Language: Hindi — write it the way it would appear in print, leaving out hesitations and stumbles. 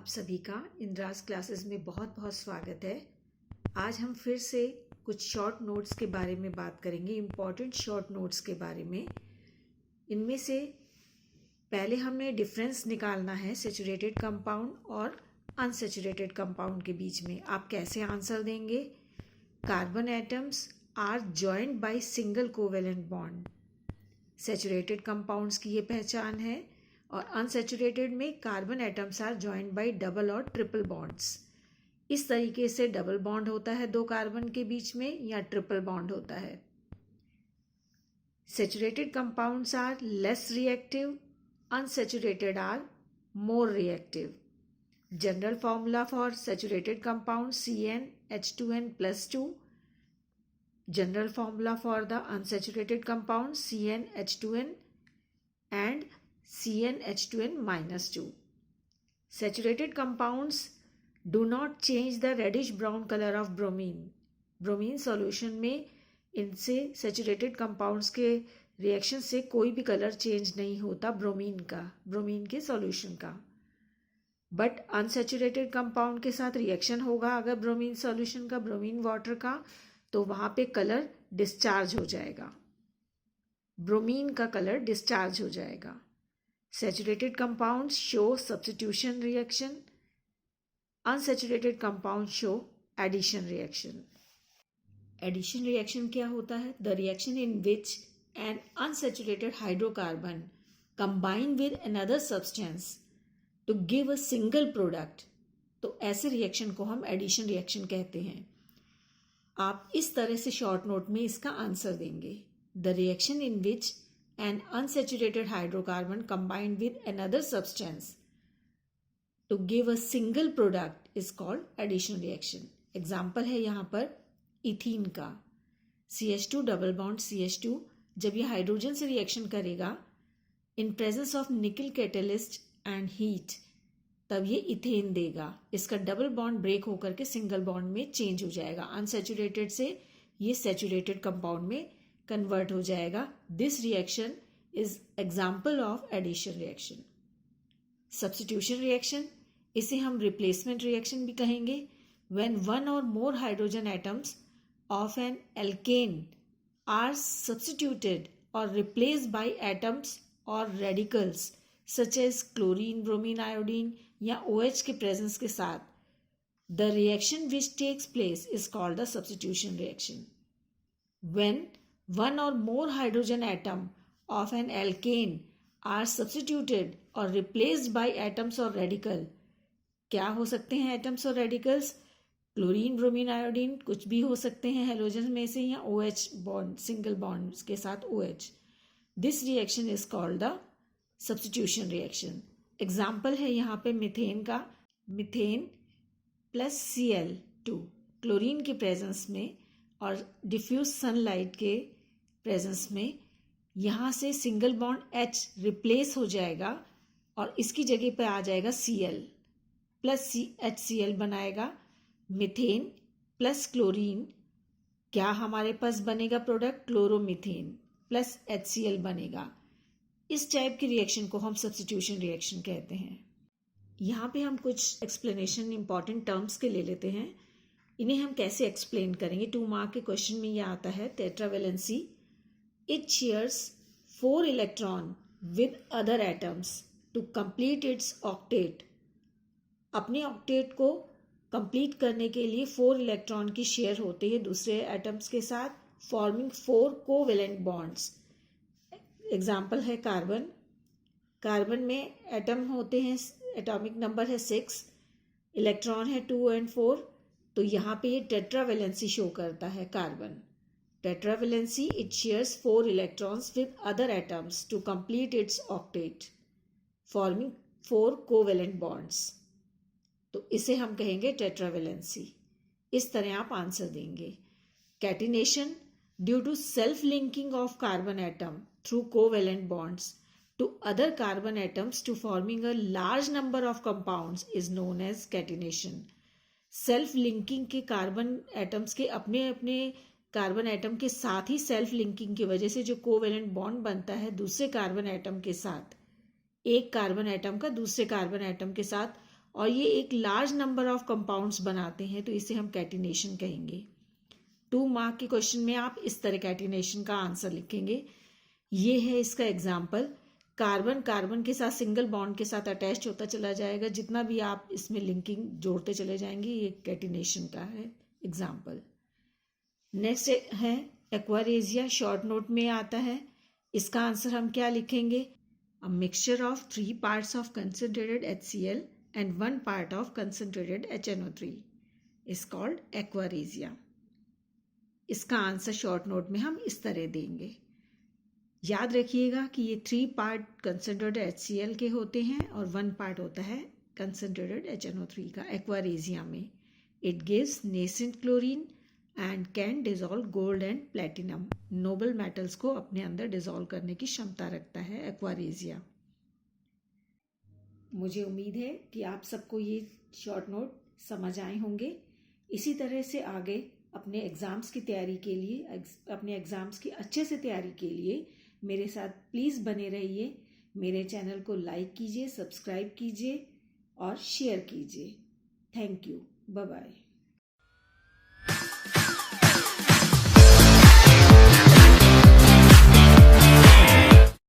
आप सभी का इंद्रास क्लासेस में बहुत बहुत स्वागत है। आज हम फिर से कुछ शॉर्ट नोट्स के बारे में बात करेंगे, इम्पॉर्टेंट शॉर्ट नोट्स के बारे में। इनमें से पहले हमें डिफरेंस निकालना है सैचुरेटेड कंपाउंड और अनसैचुरेटेड कंपाउंड के बीच में। आप कैसे आंसर देंगे? Carbon atoms are joined by single covalent bond. Saturated compounds की ये पहचान है। और अनसैचुरेटेड में carbon atoms are joined by double और ट्रिपल बॉन्ड्स। इस तरीके से डबल बॉन्ड होता है दो कार्बन के बीच में या ट्रिपल बॉन्ड होता है। Saturated compounds are less reactive, unsaturated are more reactive. General formula for saturated compound CnH2n+2. General formula for the unsaturated compound CnH2n and CnH2n-2. Saturated compounds do not change the reddish brown color of bromine. Bromine solution में इनसे सैचुरेटेड कंपाउंड्स के रिएक्शन से कोई भी कलर चेंज नहीं होता ब्रोमीन के सॉल्यूशन का। बट अनसैचुरेटेड कंपाउंड के साथ रिएक्शन होगा अगर ब्रोमीन सॉल्यूशन का, ब्रोमीन वाटर का, तो वहाँ पे कलर डिस्चार्ज हो जाएगा, ब्रोमीन का कलर डिस्चार्ज हो जाएगा। Saturated compounds show substitution reaction. Unsaturated compounds show addition reaction. Addition reaction क्या होता है? The reaction in which an unsaturated hydrocarbon combine with another substance to give a single product. तो ऐसे रिएक्शन को हम एडिशन रिएक्शन कहते हैं। आप इस तरह से शॉर्ट नोट में इसका आंसर देंगे। The reaction in which an unsaturated hydrocarbon combined with another substance to give a single product is called addition reaction. Example है यहाँ पर इथीन का। CH2 डबल बॉन्ड CH2 जब ये हाइड्रोजन से रिएक्शन करेगा in presence of nickel catalyst and heat, तब ये इथेन देगा। इसका डबल बॉन्ड ब्रेक होकर के सिंगल बॉन्ड में चेंज हो जाएगा। अनसैचुरेटेड से ये सैचुरेटेड कंपाउंड में कन्वर्ट हो जाएगा। This reaction is example of addition reaction. Substitution reaction, इसे हम रिप्लेसमेंट रिएक्शन भी कहेंगे। When one or more hydrogen atoms of an alkane are substituted or replaced by atoms or radicals such as chlorine, bromine, iodine या OH के प्रेजेंस के साथ, the reaction which takes place is called the substitution reaction. When one or more hydrogen atom of an alkane are substituted or replaced by atoms or radical. क्या हो सकते हैं atoms or radicals? Chlorine, bromine, iodine, कुछ भी हो सकते हैं हेलोजन में से, या OH बॉन्ड, सिंगल बॉन्ड के साथ OH। This reaction is called the substitution reaction. Example है यहाँ पे मिथेन का। मिथेन प्लस Cl2 क्लोरीन के प्रेजेंस में और डिफ्यूज सनलाइट के प्रेजेंस में, यहाँ से सिंगल बॉन्ड H रिप्लेस हो जाएगा और इसकी जगह पर आ जाएगा Cl प्लस HCl बनाएगा। मिथेन प्लस क्लोरीन, क्या हमारे पास बनेगा प्रोडक्ट? क्लोरोमीथेन प्लस HCl बनेगा। इस टाइप की रिएक्शन को हम सब्स्टिट्यूशन रिएक्शन कहते हैं। यहाँ पे हम कुछ एक्सप्लेनेशन इंपॉर्टेंट टर्म्स के ले लेते हैं। इन्हें हम कैसे एक्सप्लेन करेंगे? 2 मार्क के क्वेश्चन में यह आता है। Tetravalency, it shares 4 electron with other atoms to complete its octet. अपने ऑक्टेट को कंप्लीट करने के लिए 4 इलेक्ट्रॉन की शेयर होती है दूसरे एटम्स के साथ, फॉर्मिंग 4 कोवेलेंट बॉन्ड्स। एग्जाम्पल है कार्बन। कार्बन में एटम होते हैं, एटॉमिक नंबर है 6, इलेक्ट्रॉन है 2 और 4, तो यहाँ पे ये टेट्रावेलेंसी शो करता है carbon. Tetravalency, it shares 4 electrons with other atoms to complete its octet, forming 4 covalent bonds. तो इसे हम कहेंगे टेट्रावेलेंसी। इस तरह आप आंसर देंगे। Catenation, due to self-linking of carbon atom through covalent bonds to other carbon atoms to forming a large number of compounds is known as catenation. Self linking के कार्बन एटम्स के अपने अपने कार्बन एटम के साथ ही सेल्फ लिंकिंग की वजह से जो कोवेलेंट बॉन्ड बनता है दूसरे कार्बन एटम के साथ, एक कार्बन एटम का दूसरे कार्बन एटम के साथ, और ये एक लार्ज नंबर ऑफ कंपाउंड्स बनाते हैं, तो इसे हम कैटिनेशन कहेंगे। 2 मार्क के क्वेश्चन में आप इस तरह कैटिनेशन का आंसर लिखेंगे। ये है इसका एग्जाम्पल। कार्बन कार्बन के साथ सिंगल बॉन्ड के साथ अटैच होता चला जाएगा, जितना भी आप इसमें लिंकिंग जोड़ते चले जाएंगे, ये कैटिनेशन का है एग्जाम्पल। नेक्स्ट है एक्वारेजिया, शॉर्ट नोट में आता है। इसका आंसर हम क्या लिखेंगे? A mixture of 3 parts of concentrated HCl and 1 part of concentrated HNO3 is called aquaresia। इसका आंसर शॉर्ट नोट में हम इस तरह देंगे। याद रखिएगा कि ये 3 part कंसनट्रेटेड HCl के होते हैं और 1 part होता है कंसनट्रेटेड HNO3 का एक्वारेजिया में। It gives nascent chlorine and can dissolve gold and platinum. Noble metals को अपने अंदर डिजॉल्व करने की क्षमता रखता है एक्वारेजिया। मुझे उम्मीद है कि आप सबको ये शॉर्ट नोट समझ आए होंगे। इसी तरह से आगे अपने एग्ज़ाम्स की तैयारी के लिए, अपने एग्ज़ाम्स की अच्छे से तैयारी के लिए मेरे साथ प्लीज़ बने रहिए। मेरे चैनल को लाइक कीजिए, सब्सक्राइब कीजिए और शेयर कीजिए। Thank you. Bye bye.